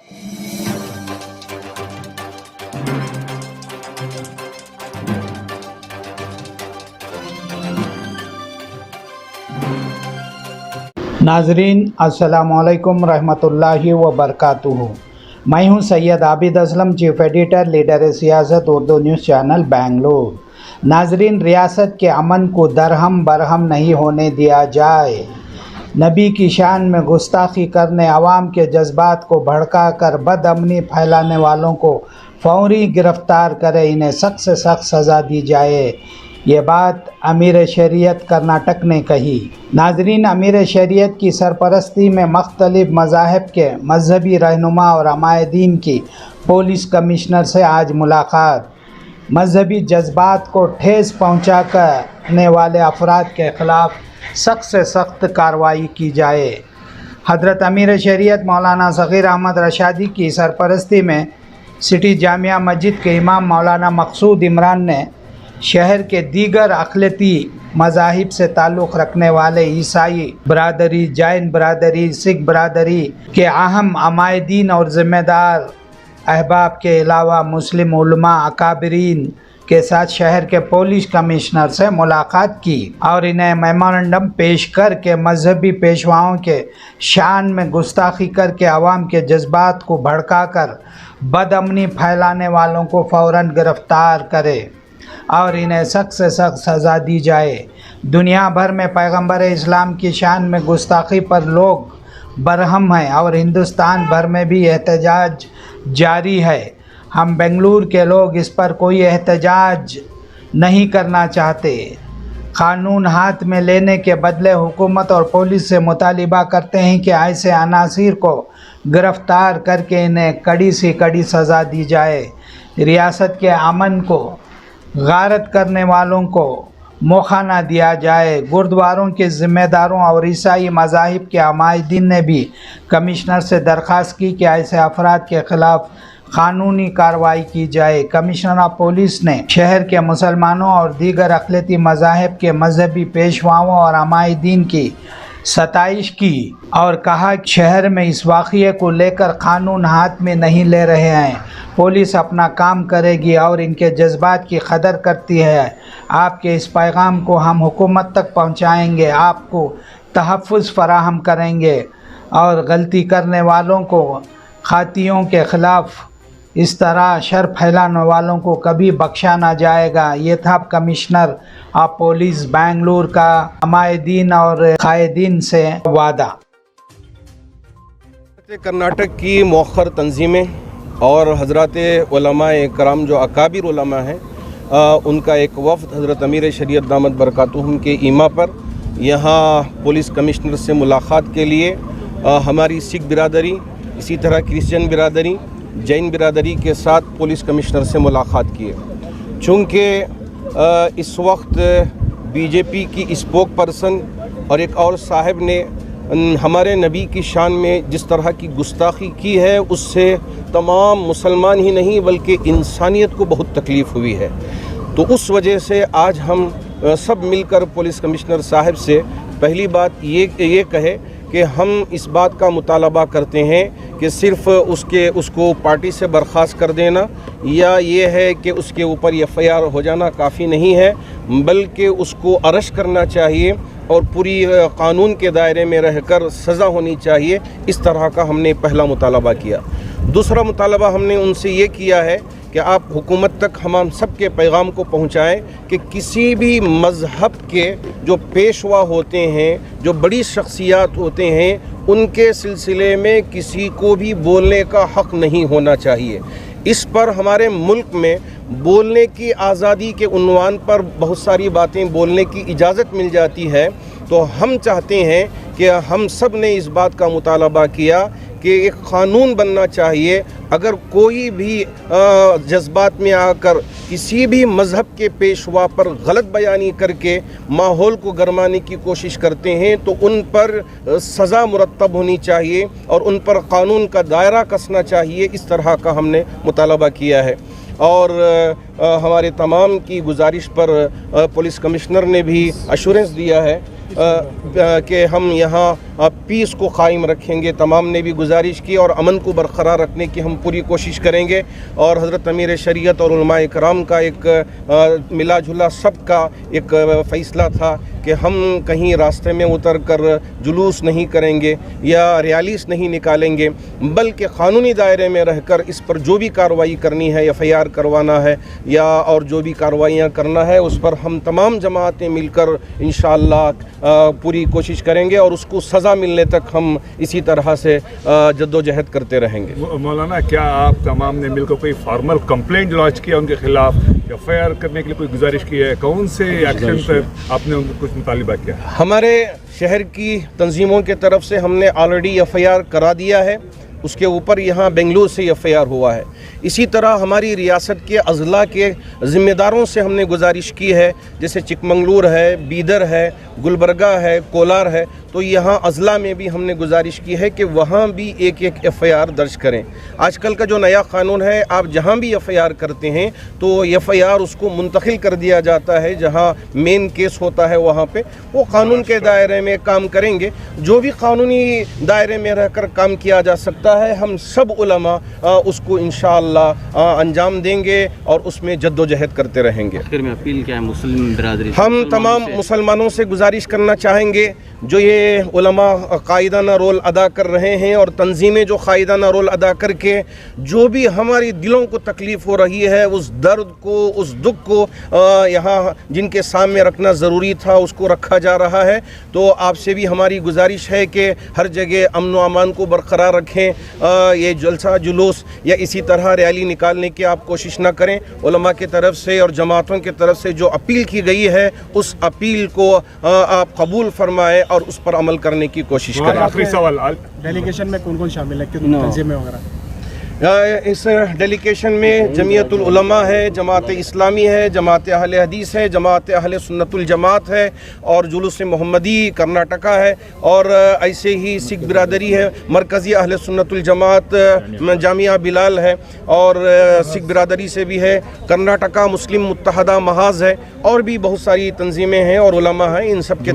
नाजरीन अस्सलामुअलैकुम रहमतुल्लाहि व बरकातुहू। मैं हूं Syed Abid Aslam, chief editor, leader सियासत, उर्दू न्यूज़ चैनल बेंगलुरु। नाजरीन, रियासत के अमन को दरहम बरहम नहीं होने दिया जाए। नबी की शान में गुस्ताखी करने, आवाम के जज्बात को भड़का कर बदअमनी फैलाने वालों को फौरी गिरफ्तार करे, इन्हें सख्त से सख्त सज़ा दी जाए। ये बात अमीर शरीयत कर्नाटक ने कही। नाजरीन, अमीर शरीयत की सरपरस्ती में मुख्तलिफ मज़ाहिब के मजहबी रहनुमा और अमायदीन की पुलिस कमिश्नर से आज मुलाकात। मजहबी जज्बात को ठेस पहुँचा करने वाले अफराद के ख़िलाफ़ सख्त से सख्त कार्रवाई की जाए। हज़रत अमीर शरीयत मौलाना सग़ीर अहमद रशादी की सरपरस्ती में सिटी जामिया मस्जिद के इमाम मौलाना मकसूद इमरान ने शहर के दीगर अक़लियती मज़ाहिब से ताल्लुक़ रखने वाले ईसाई बरादरी, जैन बरादरी, सिख बरादरी के अहम अमायदीन और ज़िम्मेदार अहबाब के अलावा मुस्लिम उलमा अकाबरीन के साथ शहर के पुलिस कमिश्नर से मुलाकात की और इन्हें मेमोरेंडम पेश करके मजहबी पेशवाओं के शान में गुस्ताखी करके आवाम के जज्बात को भड़काकर बदअमनी फैलाने वालों को फ़ौरन गिरफ्तार करे और इन्हें सख्त से सख्त सज़ा दी जाए। दुनिया भर में पैगंबर इस्लाम की शान में गुस्ताखी पर लोग बरहम हैं और हिंदुस्तान भर में भी एहतजाज जारी है। हम बेंगलुरु के लोग इस पर कोई एहतजाज नहीं करना चाहते। कानून हाथ में लेने के बदले हुकूमत और पुलिस से मुतालिबा करते हैं कि ऐसे अनासिर को गिरफ्तार करके इन्हें कड़ी से कड़ी सज़ा दी जाए। रियासत के अमन को गारत करने वालों को मौका न दिया जाए। गुरुद्वारों के ज़िम्मेदारों और ईसाई मज़ाहिब के अमायदीन ने भी कमिश्नर से दरख्वास्त की कि ऐसे अफराद के ख़िलाफ़ कानूनी कार्रवाई की जाए। कमिश्नर ऑफ पुलिस ने शहर के मुसलमानों और दीगर अक़लियती मज़ाहिब के मजहबी पेशवाओं और अमायदीन की सताइश की और कहा कि शहर में इस वाक़ये को लेकर कानून हाथ में नहीं ले रहे हैं। पुलिस अपना काम करेगी और इनके जज्बात की कदर करती है। आपके इस पैगाम को हम हुकूमत तक पहुंचाएंगे, आपको तहफ़्फ़ुज़ फराहम करेंगे और गलती करने वालों को, खातियों के ख़िलाफ़ इस तरह शर फैलाने वालों को कभी बख्शा ना जाएगा। ये था कमिश्नर ऑफ पुलिस बेंगलुरु का अमायदीन और कायदीन से वादा। कर्नाटक की मौखर तंजीमें और हज़रत उलमाए कराम जो अकाबिर उलमा हैं, उनका एक वफ़द हज़रत अमीर शरीयत दामत बरकातुहुम के ईमा पर यहाँ पुलिस कमिश्नर से मुलाकात के लिए हमारी सिख बिरादरी, इसी तरह क्रिश्चियन बिरादरी, जैन बिरादरी के साथ पुलिस कमिश्नर से मुलाकात किए। चूँकि इस वक्त बीजेपी की स्पोक पर्सन और एक और साहब ने हमारे नबी की शान में जिस तरह की गुस्ताखी की है, उससे तमाम मुसलमान ही नहीं बल्कि इंसानियत को बहुत तकलीफ़ हुई है। तो उस वजह से आज हम सब मिलकर पुलिस कमिश्नर साहब से पहली बात ये कहे कि हम इस बात का मुतालबा करते हैं कि सिर्फ़ उसको पार्टी से बर्खास्त कर देना या ये है कि उसके ऊपर FIR हो जाना काफ़ी नहीं है, बल्कि उसको अरेस्ट करना चाहिए और पूरी कानून के दायरे में रहकर सज़ा होनी चाहिए। इस तरह का हमने पहला मुतालबा किया। दूसरा मुतालबा हमने उनसे ये किया है कि आप हुकूमत तक हम सब के पैगाम को पहुँचाएँ कि किसी भी मज़हब के जो पेशवा होते हैं, जो बड़ी शख्सियात होते हैं, उनके सिलसिले में किसी को भी बोलने का हक़ नहीं होना चाहिए। इस पर हमारे मुल्क में बोलने की आज़ादी के उन्वान पर बहुत सारी बातें बोलने की इजाज़त मिल जाती है। तो हम चाहते हैं कि हम सब ने इस बात का मुतालबा किया कि एक क़ानून बनना चाहिए। अगर कोई भी जज्बात में आकर किसी भी मज़हब के पेशवा पर गलत बयानी करके माहौल को गरमाने की कोशिश करते हैं तो उन पर सज़ा मुरतब होनी चाहिए और उन पर कानून का दायरा कसना चाहिए। इस तरह का हमने मुतालबा किया है और हमारे तमाम की गुजारिश पर पुलिस कमिश्नर ने भी अश्योरेंस दिया है کہ ہم یہاں پیس کو قائم رکھیں گے. تمام نے بھی گزارش کی اور امن کو برقرار رکھنے کی ہم پوری کوشش کریں گے. اور حضرت امیر شریعت اور علماء کرام کا ایک ملا جلا سب کا ایک فیصلہ تھا کہ ہم کہیں راستے میں اتر کر جلوس نہیں کریں گے یا ریالیز نہیں نکالیں گے، بلکہ قانونی دائرے میں رہ کر اس پر جو بھی کارروائی کرنی ہے، ایف آئی آر کروانا ہے یا اور جو بھی کارروائیاں کرنا ہے، اس پر ہم تمام جماعتیں مل کر انشاءاللہ پوری کوشش کریں گے اور اس کو سزا ملنے تک ہم اسی طرح سے جد و جہد کرتے رہیں گے. مولانا، کیا آپ تمام نے مل کر کوئی فارمل کمپلینٹ لانچ کیا ان کے خلاف، ایف آئی آر کرنے کے لیے کوئی گزارش کی ہے؟ کون سے ایکشن پر آپ نے ان کو کچھ مطالبہ کیا؟ ہمارے شہر کی تنظیموں کے طرف سے ہم نے آلریڈی ایف آئی آر کرا دیا ہے. اس کے اوپر یہاں بنگلور سے ایف آئی آر ہوا ہے. اسی طرح ہماری ریاست کے اضلاع کے ذمہ داروں سے ہم نے گزارش کی ہے، جیسے چکمنگلور ہے، بیدر ہے، گلبرگہ ہے، کولار ہے، تو یہاں اضلاع میں بھی ہم نے گزارش کی ہے کہ وہاں بھی ایک ایک ایف آئی آر درج کریں. آج کل کا جو نیا قانون ہے، آپ جہاں بھی ایف آئی آر کرتے ہیں تو ایف آئی آر اس کو منتقل کر دیا جاتا ہے جہاں مین کیس ہوتا ہے، وہاں پہ وہ قانون کے دائرے میں کام کریں گے. جو بھی قانونی دائرے میں رہ کر کام کیا جا سکتا ہے، ہم سب علماء اس کو انشاءاللہ انجام دیں گے اور اس میں جد و جہد کرتے رہیں گے. آخر میں اپیل کیا ہے مسلم برادری؟ ہم تمام مسلمانوں سے گزارش کرنا چاہیں گے، جو یہ علماء قائدانہ رول ادا کر رہے ہیں اور تنظیمیں جو قائدانہ رول ادا کر کے جو بھی ہماری دلوں کو تکلیف ہو رہی ہے، اس درد کو، اس دکھ کو یہاں جن کے سامنے رکھنا ضروری تھا، اس کو رکھا جا رہا ہے. تو آپ سے بھی ہماری گزارش ہے کہ ہر جگہ امن و امان کو برقرار رکھیں. یہ جلسہ جلوس یا اسی طرح ریلی نکالنے کی آپ کوشش نہ کریں. علماء کی طرف سے اور جماعتوں کی طرف سے جو اپیل کی گئی ہے، اس اپیل کو آپ قبول فرمائیں اور اس پر عمل کرنے کی کوشش کریں. آخری سوال، ڈیلیگیشن میں کون کون شامل ہے؟ کتنی تنظیمیں وغیرہ؟ اس ڈیلیگیشن میں جمعیت العلماء ہے، جماعت اسلامی ہے، جماعت اہل حدیث ہے، جماعت اہل سنت الجماعت ہے اور جلوس محمدی کرناٹکا ہے، اور ایسے ہی سکھ برادری ہے، مرکزی اہل سنت الجماعت جامعہ بلال ہے، اور سکھ برادری سے بھی ہے، کرناٹکا مسلم متحدہ محاذ ہے، اور بھی بہت ساری تنظیمیں ہیں اور علماء ہیں. ان سب کے